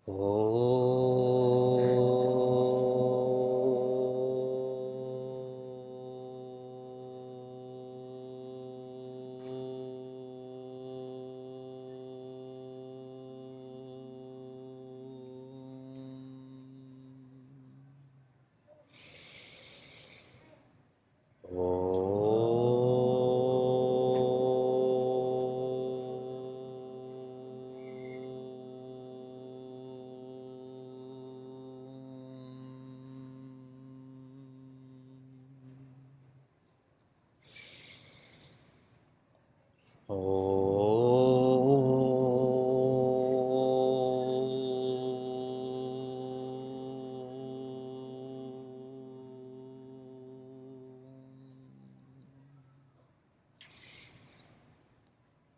Oh.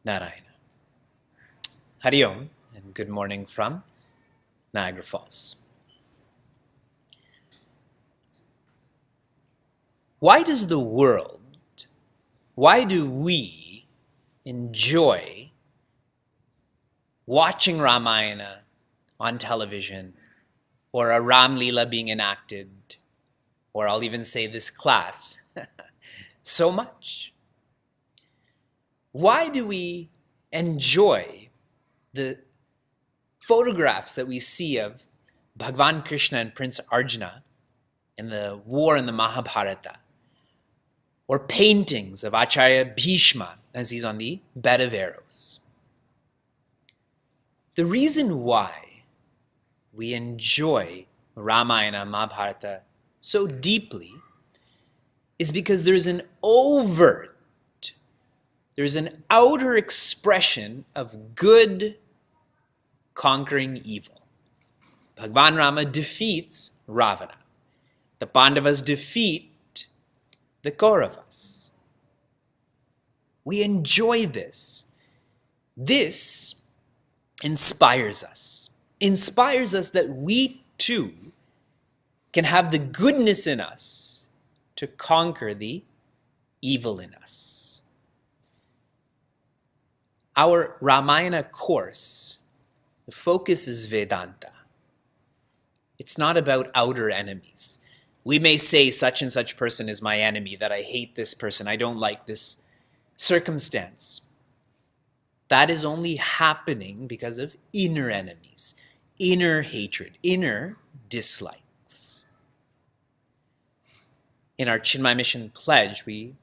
Narayana. Hari Om, and good morning from Niagara Falls. Why do we enjoy watching Ramayana on television, or a Ram Leela being enacted, or I'll even say this class, so much? Why do we enjoy the photographs that we see of Bhagavan Krishna and Prince Arjuna in the war in the Mahabharata, or paintings of Acharya Bhishma as he's on the bed of arrows? The reason why we enjoy Ramayana, Mahabharata so deeply is because there's an outer expression of good conquering evil. Bhagavan Rama defeats Ravana. The Pandavas defeat the Kauravas. We enjoy this. This inspires us that we too can have the goodness in us to conquer the evil in us. Our Ramayana course, the focus is Vedanta. It's not about outer enemies. We may say such and such person is my enemy, that I hate this person, I don't like this circumstance. That is only happening because of inner enemies, inner hatred, inner dislikes. In our Chinmaya Mission pledge, we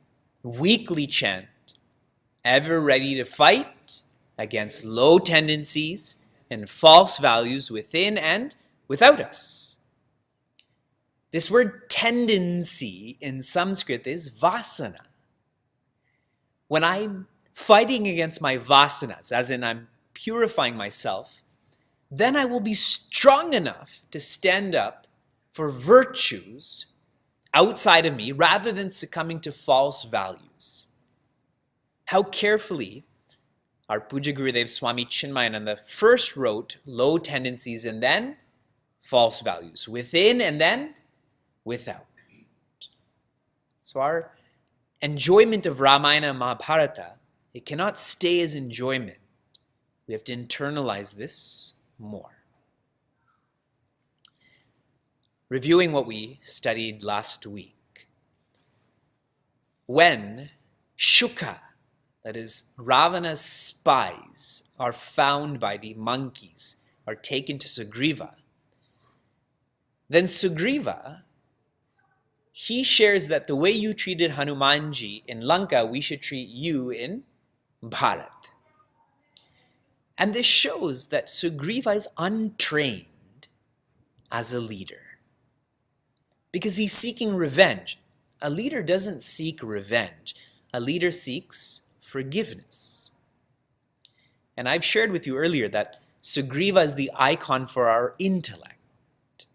weekly chant, ever ready to fight against low tendencies and false values within and without us. This word tendency in Sanskrit is vasana. When I'm fighting against my vasanas, as in I'm purifying myself, then I will be strong enough to stand up for virtues outside of me rather than succumbing to false values. How carefully our Puja Gurudev Swami Chinmayananda first wrote low tendencies and then false values, within and then without. So our enjoyment of Ramayana and Mahabharata, it cannot stay as enjoyment. We have to internalize this more. Reviewing what we studied last week. When Shuka, that is Ravana's spies, are found by the monkeys, are taken to Sugriva, then Sugriva, he shares that the way you treated Hanumanji in Lanka, we should treat you in Bharat. And this shows that Sugriva is untrained as a leader because he's seeking revenge. A leader doesn't seek revenge. A leader seeks forgiveness. And I've shared with you earlier that Sugriva is the icon for our intellect.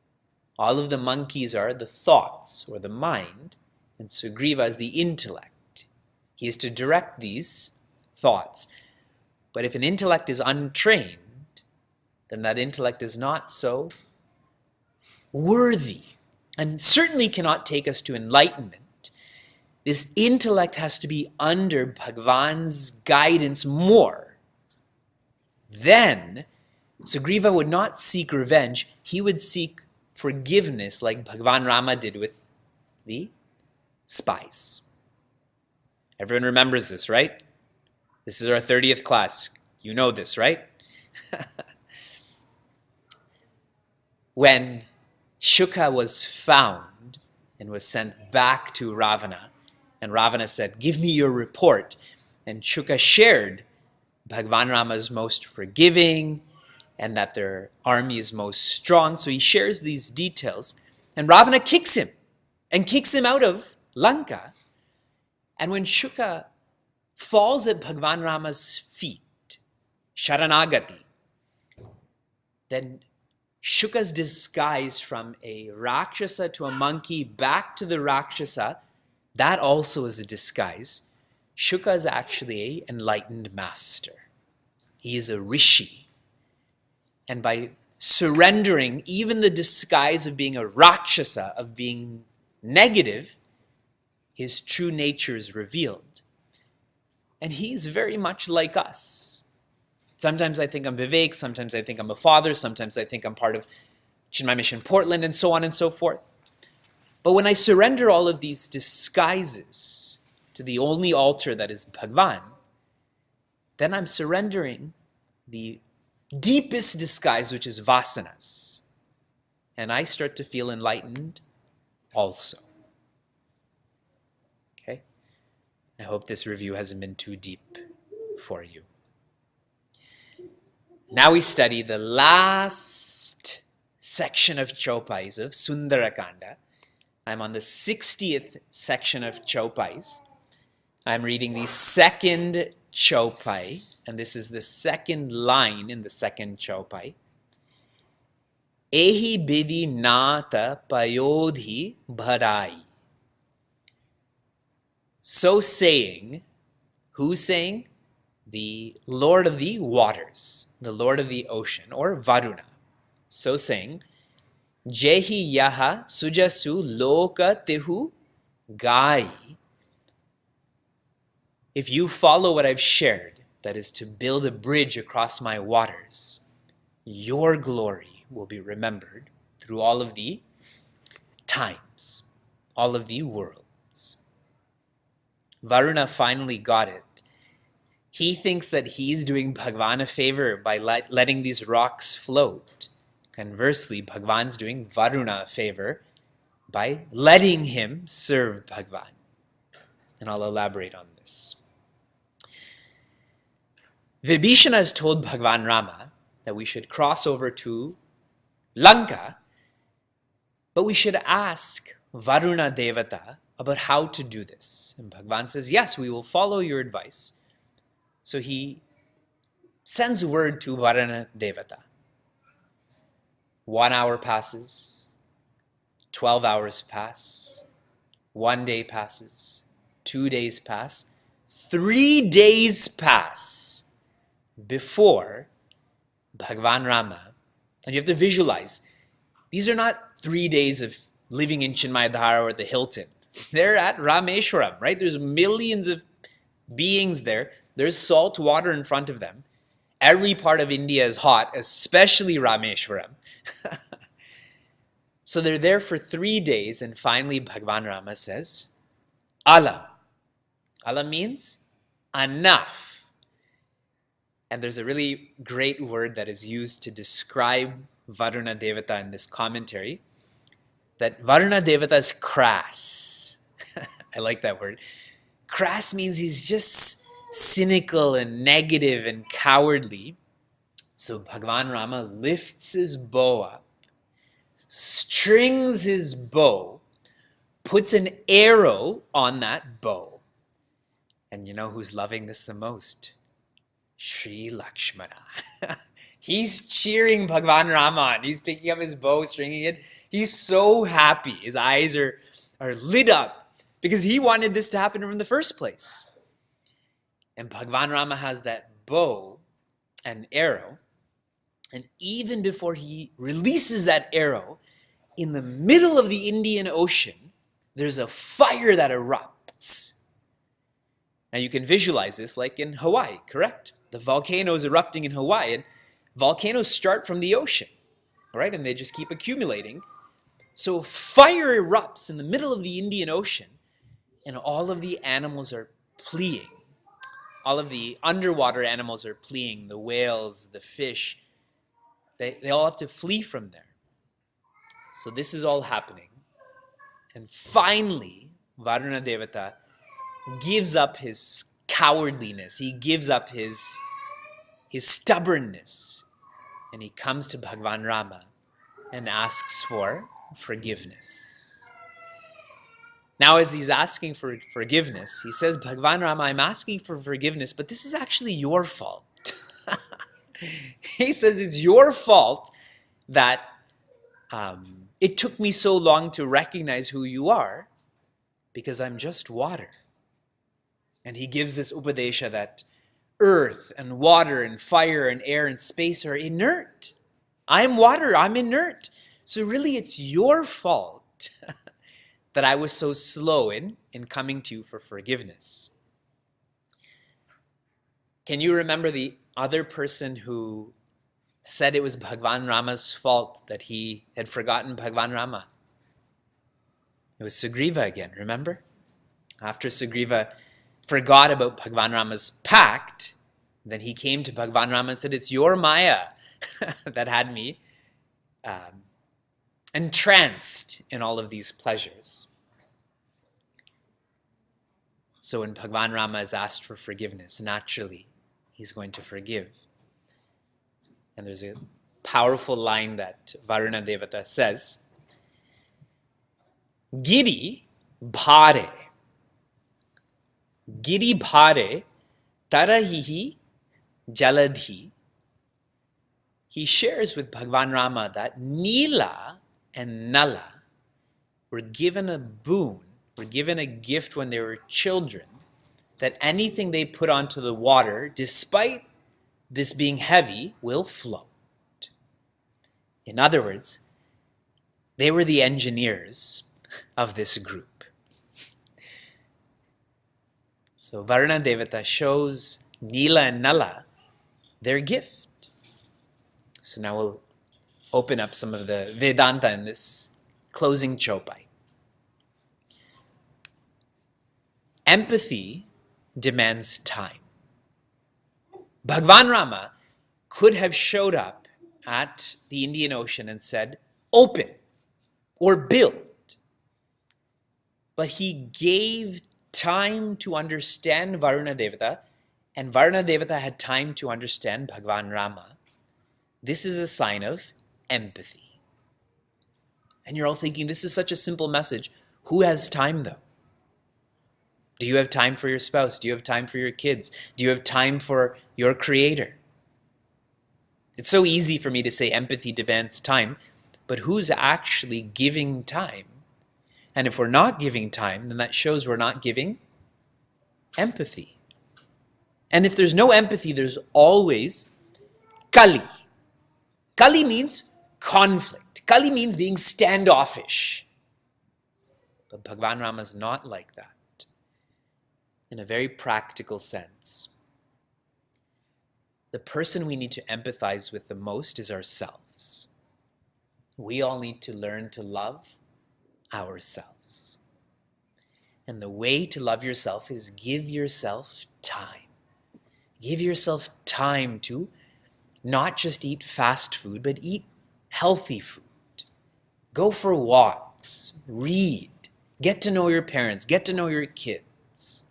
All of the monkeys are the thoughts or the mind, and Sugriva is the intellect. He is to direct these thoughts. But if an intellect is untrained, then that intellect is not so worthy and certainly cannot take us to enlightenment. This intellect has to be under Bhagavan's guidance more. Then Sugriva would not seek revenge. He would seek forgiveness like Bhagavan Rama did with the spies. Everyone remembers this, right? This is our 30th class. You know this, right? When Shuka was found and was sent back to Ravana, and Ravana said, "Give me your report." And Shuka shared Bhagavan Rama is most forgiving and that their army is most strong. So he shares these details. And Ravana kicks him out of Lanka. And when Shuka falls at Bhagavan Rama's feet, Sharanagati, then Shuka's disguise from a Rakshasa to a monkey back to the Rakshasa, that also is a disguise. Shuka is actually an enlightened master. He is a rishi. And by surrendering even the disguise of being a Rakshasa, of being negative, his true nature is revealed. And he's very much like us. Sometimes I think I'm Vivek, sometimes I think I'm a father, sometimes I think I'm part of Chinmaya Mission Portland, and so on and so forth. But when I surrender all of these disguises to the only altar that is Bhagavan, then I'm surrendering the deepest disguise, which is vasanas. And I start to feel enlightened also. Okay? I hope this review hasn't been too deep for you. Now we study the last section of Chaupais of Sundarakanda. I'm on the 60th section of Chaupais. I'm reading the second Chaupai, and this is the second line in the second Chaupai. Ehi bidi nata payodhi bharai. So saying, who's saying? The Lord of the waters, the Lord of the ocean, or Varuna. So saying, Jehi yaha sujasu loka tehu gai. If you follow what I've shared, that is to build a bridge across my waters, your glory will be remembered through all of the times, all of the worlds. Varuna finally got it. He thinks that he's doing Bhagavan a favor by letting these rocks float. Conversely, Bhagavan's doing Varuna a favor by letting him serve Bhagavan. And I'll elaborate on this. Vibhishana has told Bhagavan Rama that we should cross over to Lanka, but we should ask Varuna Devata about how to do this. And Bhagavan says, yes, we will follow your advice. So he sends word to Varuna Devata. 1 hour passes, 12 hours pass, 1 day passes, 2 days pass, 3 days pass before Bhagavan Rama. And you have to visualize, these are not 3 days of living in Chinmaya Dhara or at the Hilton. They're at Rameshwaram, right? There's millions of beings there. There's salt water in front of them. Every part of India is hot, especially Rameshwaram. So they're there for 3 days, and finally Bhagavan Rama says, Alam. Alam means enough. And there's a really great word that is used to describe Varuna Devata in this commentary, that Varuna Devata is crass. I like that word. Crass means he's just cynical and negative and cowardly. So Bhagavan Rama lifts his bow up, strings his bow, puts an arrow on that bow. And you know who's loving this the most? Sri Lakshmana. He's cheering Bhagavan Rama on. He's picking up his bow, stringing it. He's so happy. His eyes are lit up because he wanted this to happen in the first place. And Bhagavan Rama has that bow and arrow. And even before he releases that arrow, in the middle of the Indian Ocean, there's a fire that erupts. Now you can visualize this like in Hawaii, correct? The volcano is erupting in Hawaii. And volcanoes start from the ocean, right? And they just keep accumulating. So fire erupts in the middle of the Indian Ocean, and all of the animals are fleeing. All of the underwater animals are fleeing, the whales, the fish. They all have to flee from there. So this is all happening. And finally, Varuna Devata gives up his cowardliness. He gives up his stubbornness. And he comes to Bhagwan Rama and asks for forgiveness. Now, as he's asking for forgiveness, he says, Bhagwan Rama, I'm asking for forgiveness, but this is actually your fault. He says, it's your fault that it took me so long to recognize who you are, because I'm just water. And he gives this upadesha that earth and water and fire and air and space are inert. I'm water, I'm inert. So really it's your fault that I was so slow in coming to you for forgiveness. Can you remember the other person who said it was Bhagwan Rama's fault that he had forgotten Bhagwan Rama? It was Sugriva again, remember? After Sugriva forgot about Bhagwan Rama's pact, then he came to Bhagwan Rama and said, it's your Maya that had me entranced in all of these pleasures. So when Bhagwan Rama is asked for forgiveness, naturally, he's going to forgive. And there's a powerful line that Varuna Devata says, Giri bhare, Giri bhare tarahihi jaladhi. He shares with Bhagwan Rama that Nila and Nala were given a boon, were given a gift when they were children, that anything they put onto the water, despite this being heavy, will float. In other words, they were the engineers of this group. So Varuna Devata shows Nila and Nala their gift. So now we'll open up some of the Vedanta in this closing chopai. Empathy demands time. Bhagwan Rama could have showed up at the Indian Ocean and said, open or build. But he gave time to understand Varuna Devata, and Varuna Devata had time to understand Bhagwan Rama. This is a sign of empathy. And you're all thinking, this is such a simple message. Who has time though? Do you have time for your spouse? Do you have time for your kids? Do you have time for your creator? It's so easy for me to say empathy demands time, but who's actually giving time? And if we're not giving time, then that shows we're not giving empathy. And if there's no empathy, there's always kali. Kali means conflict. Kali means being standoffish. But Bhagwan Rama is not like that. In a very practical sense, the person we need to empathize with the most is ourselves. We all need to learn to love ourselves. And the way to love yourself is give yourself time. Give yourself time to not just eat fast food, but eat healthy food. Go for walks, read, get to know your parents, get to know your kids.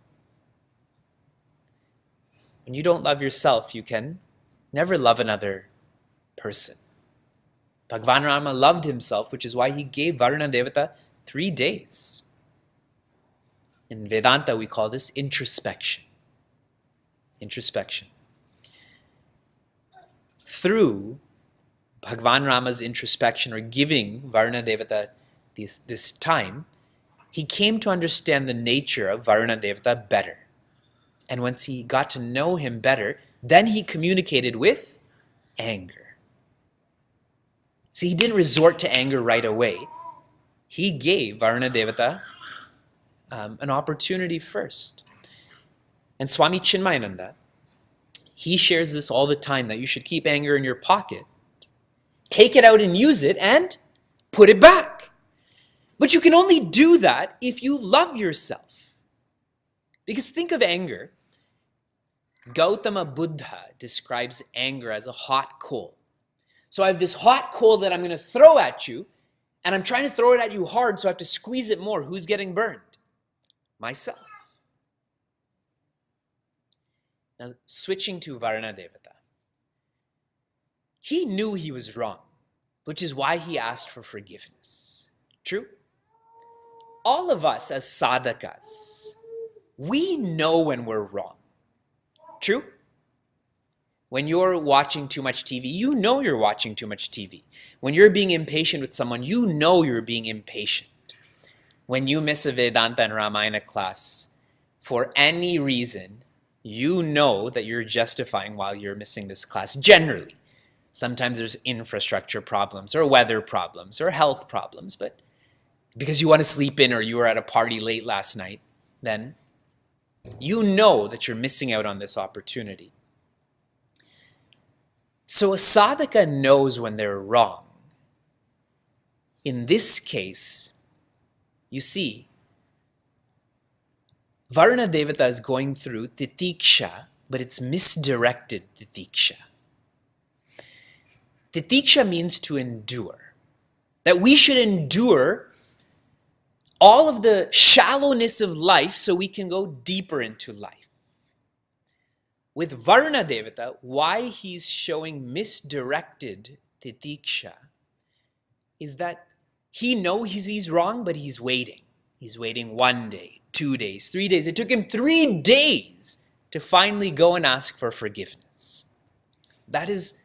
When you don't love yourself, you can never love another person. Bhagwan Rama loved himself, which is why he gave Varuna Devata 3 days. In Vedanta, we call this introspection. Introspection. Through Bhagwan Rama's introspection, or giving Varuna Devata this time, he came to understand the nature of Varuna Devata better. And once he got to know him better, then he communicated with anger. See, he didn't resort to anger right away. He gave Varuna Devata an opportunity first. And Swami Chinmaya, He shares this all the time, that you should keep anger in your pocket, take it out and use it, and put it back. But you can only do that if you love yourself. Because think of anger. Gautama Buddha describes anger as a hot coal. So I have this hot coal that I'm going to throw at you, and I'm trying to throw it at you hard, so I have to squeeze it more. Who's getting burned? Myself. Now, switching to Varuna Devata. He knew he was wrong, which is why he asked for forgiveness. True? All of us as sadhakas, we know when we're wrong. True? When you're watching too much TV, you know you're watching too much TV. When you're being impatient with someone, you know you're being impatient. When you miss a Vedanta and Ramayana class, for any reason, you know that you're justifying while you're missing this class, generally. Sometimes there's infrastructure problems or weather problems or health problems, but because you want to sleep in or you were at a party late last night, then you know that you're missing out on this opportunity. So a sadhaka knows when they're wrong. In this case, you see, Varuna Devata is going through titiksha, but it's misdirected titiksha. Titiksha means to endure. That we should endure all of the shallowness of life so we can go deeper into life. With Varuna Devata, why he's showing misdirected titiksha is that he knows he's wrong, but he's waiting. He's waiting 1 day, 2 days, 3 days. It took him 3 days to finally go and ask for forgiveness. That is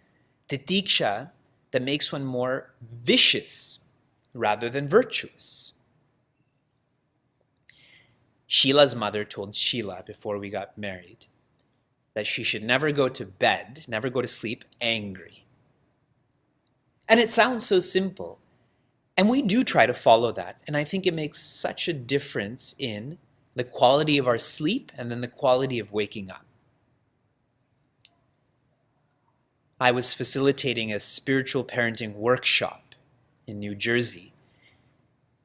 titiksha that makes one more vicious rather than virtuous. Sheila's mother told Sheila before we got married that she should never go to bed, never go to sleep angry. And it sounds so simple. And we do try to follow that. And I think it makes such a difference in the quality of our sleep and then the quality of waking up. I was facilitating a spiritual parenting workshop in New Jersey.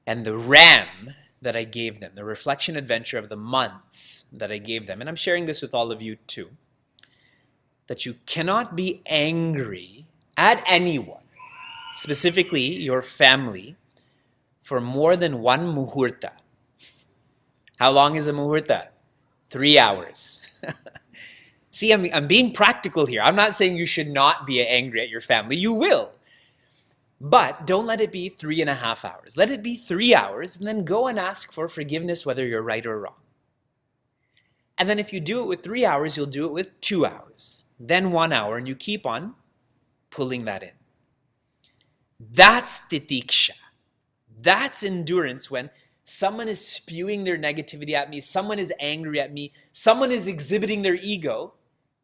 And the RAM that I gave them, the reflection adventure of the months that I gave them, and I'm sharing this with all of you too, that you cannot be angry at anyone, specifically your family, for more than 1 muhurta. How long is a muhurta? 3 hours. See, I'm being practical here. I'm not saying you should not be angry at your family. You will. But don't let it be 3.5 hours. Let it be 3 hours and then go and ask for forgiveness whether you're right or wrong. And then if you do it with 3 hours, you'll do it with 2 hours. Then 1 hour, and you keep on pulling that in. That's titiksha. That's endurance when someone is spewing their negativity at me, someone is angry at me, someone is exhibiting their ego,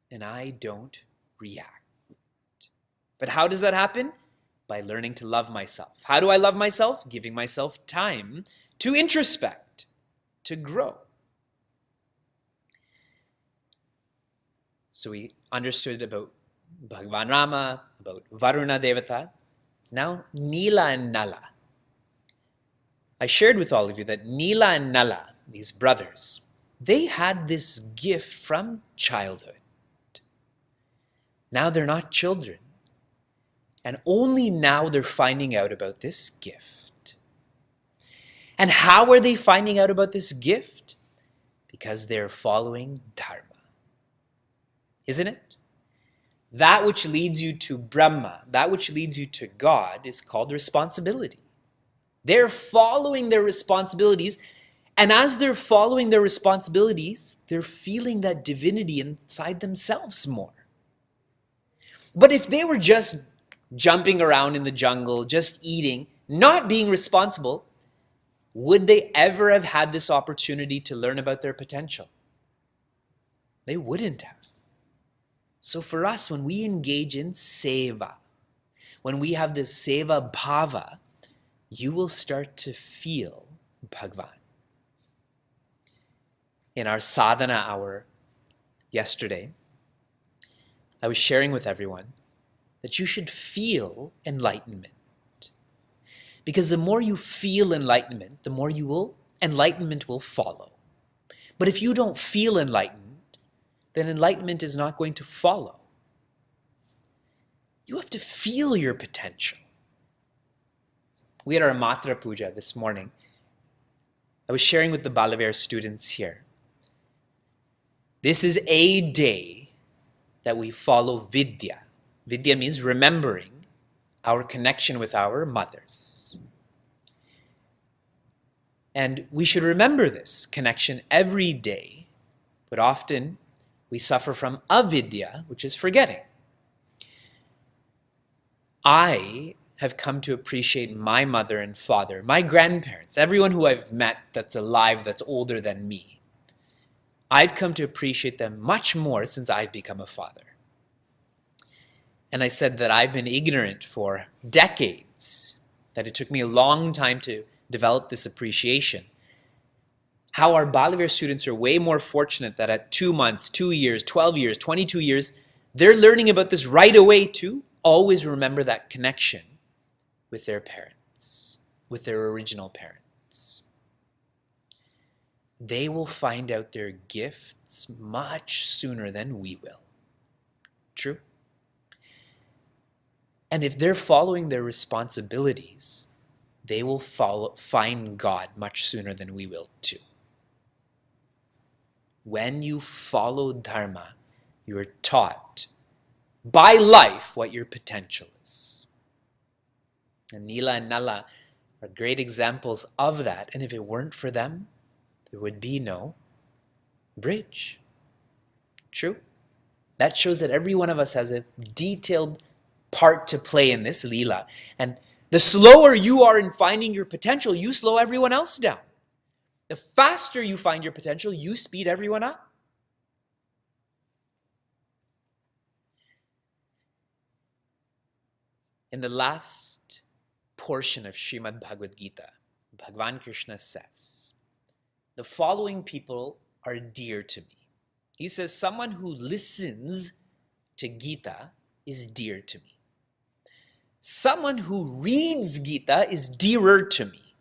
and I don't react. But how does that happen? By learning to love myself. How do I love myself? Giving myself time to introspect, to grow. So we understood about Bhagavan Rama, about Varuna Devata. Now, Nila and Nala. I shared with all of you that Nila and Nala, these brothers, they had this gift from childhood. Now they're not children. And only now they're finding out about this gift. And how are they finding out about this gift? Because they're following Dharma. Isn't it? That which leads you to Brahma, that which leads you to God, is called responsibility. They're following their responsibilities, and as they're following their responsibilities, they're feeling that divinity inside themselves more. But if they were just jumping around in the jungle, just eating, not being responsible, would they ever have had this opportunity to learn about their potential? They wouldn't have. So for us, when we engage in seva, when we have this seva bhava, you will start to feel Bhagavan. In our sadhana hour yesterday, I was sharing with everyone that you should feel enlightenment. Because the more you feel enlightenment, the more enlightenment will follow. But if you don't feel enlightened, then enlightenment is not going to follow. You have to feel your potential. We had our Matra Puja this morning. I was sharing with the Balaver students here. This is a day that we follow Vidya. Vidya means remembering our connection with our mothers. And we should remember this connection every day, but often we suffer from avidya, which is forgetting. I have come to appreciate my mother and father, my grandparents, everyone who I've met that's alive, that's older than me. I've come to appreciate them much more since I've become a father. And I said that I've been ignorant for decades, that it took me a long time to develop this appreciation. How our Balaver students are way more fortunate that at 2 months, 2 years, 12 years, 22 years, they're learning about this right away too. Always remember that connection with their parents, with their original parents. They will find out their gifts much sooner than we will. True? And if they're following their responsibilities, they will find God much sooner than we will too. When you follow Dharma, you are taught by life what your potential is. And Nila and Nala are great examples of that. And if it weren't for them, there would be no bridge. True? That shows that every one of us has a detailed part to play in this Leela. And the slower you are in finding your potential, you slow everyone else down. The faster you find your potential, you speed everyone up. In the last portion of Srimad Bhagavad Gita, Bhagavan Krishna says, the following people are dear to me. He says, someone who listens to Gita is dear to me. Someone who reads Gita is dearer to me.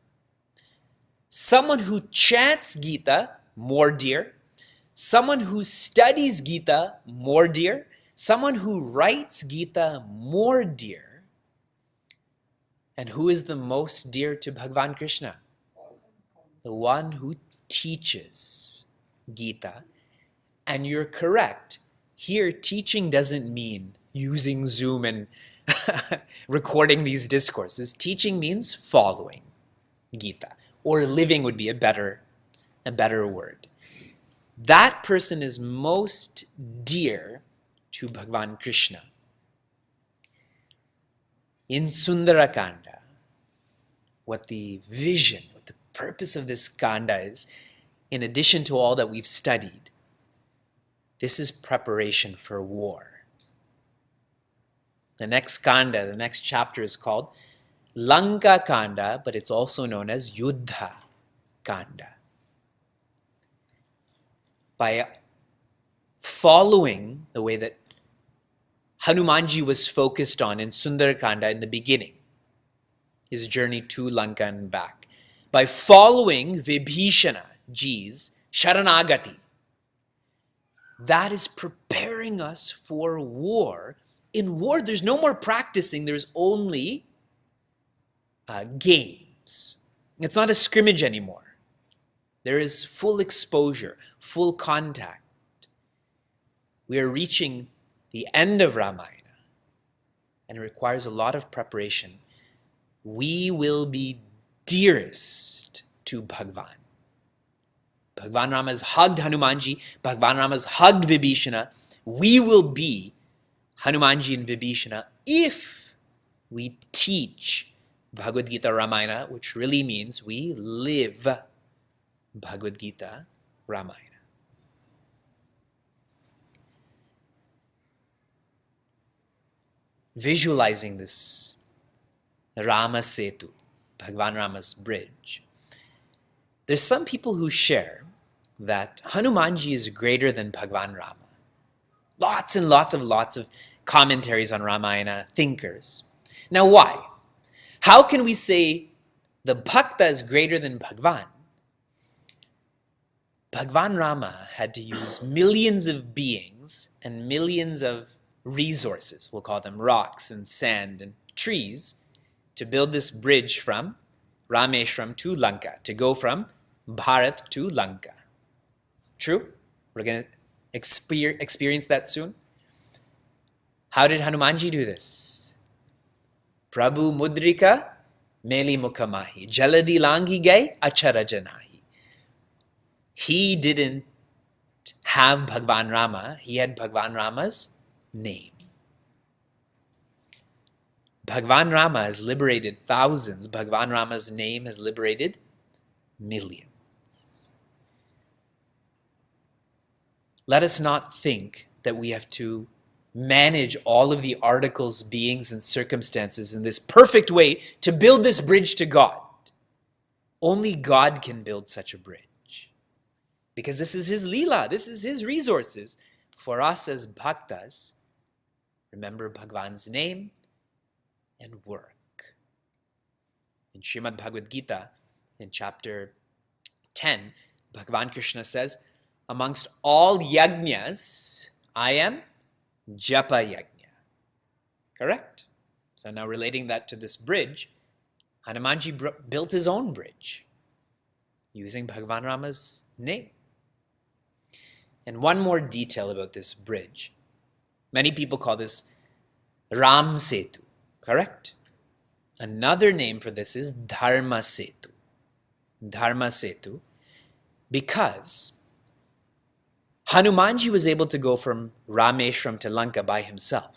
Someone who chants Gita, more dear. Someone who studies Gita, more dear. Someone who writes Gita, more dear. And who is the most dear to Bhagavan Krishna? The one who teaches Gita. And you're correct. Here, teaching doesn't mean using Zoom and recording these discourses. Teaching means following Gita. Or living would be a better word. That person is most dear to Bhagavan Krishna. In Sundarakanda, what the vision, what the purpose of this kanda is, in addition to all that we've studied, this is preparation for war. The next kanda, the next chapter is called Lanka Kanda, but it's also known as Yuddha Kanda. By following the way that Hanumanji was focused on in Sundarakanda in the beginning, his journey to Lanka and back, by following Vibhishana Ji's Sharanagati, that is preparing us for war. In war, there's no more practicing, there's only games. It's not a scrimmage anymore. There is full exposure, full contact. We are reaching the end of Ramayana, and it requires a lot of preparation. We will be dearest to Bhagavan. Bhagavan Rama has hugged Hanumanji, Bhagavan Rama has hugged Vibhishana. We will be Hanumanji and Vibhishana if we teach Bhagavad Gita Ramayana, which really means we live Bhagavad Gita Ramayana. Visualizing this Rama Setu, Bhagavan Rama's bridge, there's some people who share that Hanumanji is greater than Bhagavan Rama. Lots and lots of commentaries on Ramayana, thinkers. Now why? How can we say the Bhakta is greater than Bhagwan? Bhagwan Rama had to use millions of beings and millions of resources, we'll call them rocks and sand and trees, to build this bridge from Rameshwaram to Lanka, to go from Bharat to Lanka. True? We're going to experience that soon. How did Hanumanji do this? Prabhu Mudrika Meli Mukamahi Jaladi Langi Gai Achara Janahi. He didn't have Bhagwan Rama, he had Bhagwan Rama's name. Bhagwan Rama has liberated thousands. Bhagwan Rama's name has liberated millions. Let us not think that we have to manage all of the articles, beings, and circumstances in this perfect way to build this bridge to God. Only God can build such a bridge. Because this is His Leela, this is His resources. For us as bhaktas, remember Bhagwan's name and work. In Srimad Bhagavad Gita, in chapter 10, Bhagavan Krishna says, amongst all yajnas, I am Japa Yajna. Correct? So now relating that to this bridge, Hanumanji built his own bridge using Bhagavan Rama's name. And one more detail about this bridge. Many people call this Ram Setu, correct? Another name for this is Dharma Setu. Dharma Setu, because Hanumanji was able to go from Rameshwaram to Lanka by himself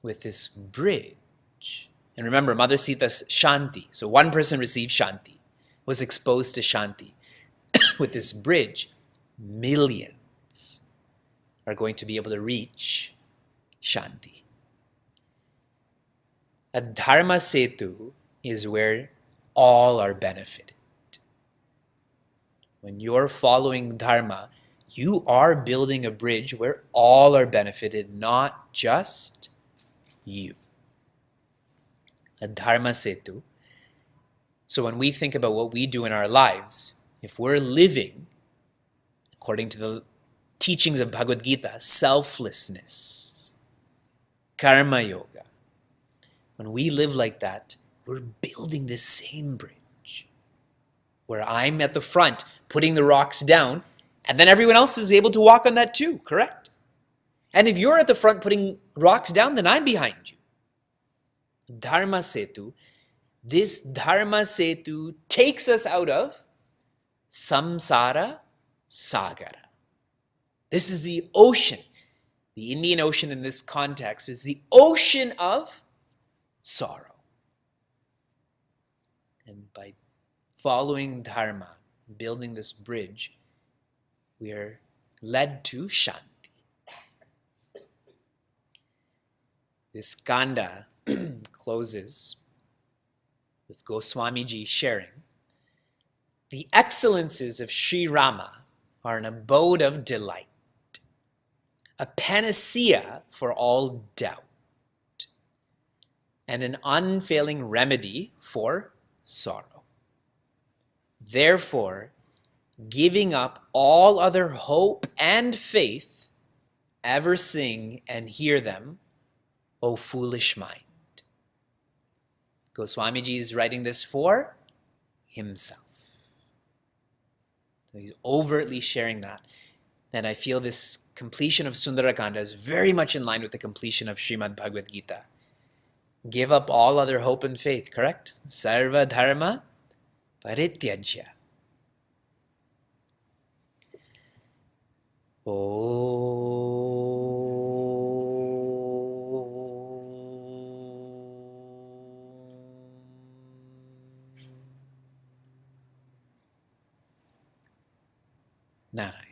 with this bridge. And remember, Mother Sita's Shanti, so one person received Shanti, was exposed to Shanti. With this bridge, millions are going to be able to reach Shanti. A Dharma Setu is where all are benefited. When you're following Dharma, you are building a bridge where all are benefited, not just you. A Dharma Setu. So when we think about what we do in our lives, if we're living according to the teachings of Bhagavad Gita, selflessness, karma yoga, when we live like that, we're building this same bridge where I'm at the front putting the rocks down, and then everyone else is able to walk on that too, correct? And if you're at the front putting rocks down, then I'm behind you. Dharma Setu. This Dharma Setu takes us out of Samsara Sagara. This is the ocean. The Indian Ocean in this context is the ocean of sorrow. And by following Dharma, building this bridge, we are led to Shanti. This Kanda closes with Goswamiji sharing, the excellences of Sri Rama are an abode of delight, a panacea for all doubt, and an unfailing remedy for sorrow. Therefore, giving up all other hope and faith, ever sing and hear them, O foolish mind. Goswamiji is writing this for himself. So he's overtly sharing that. And I feel this completion of Sundarakanda is very much in line with the completion of Srimad Bhagavad Gita. Give up all other hope and faith, correct? Sarva dharma parityajya. Narayan.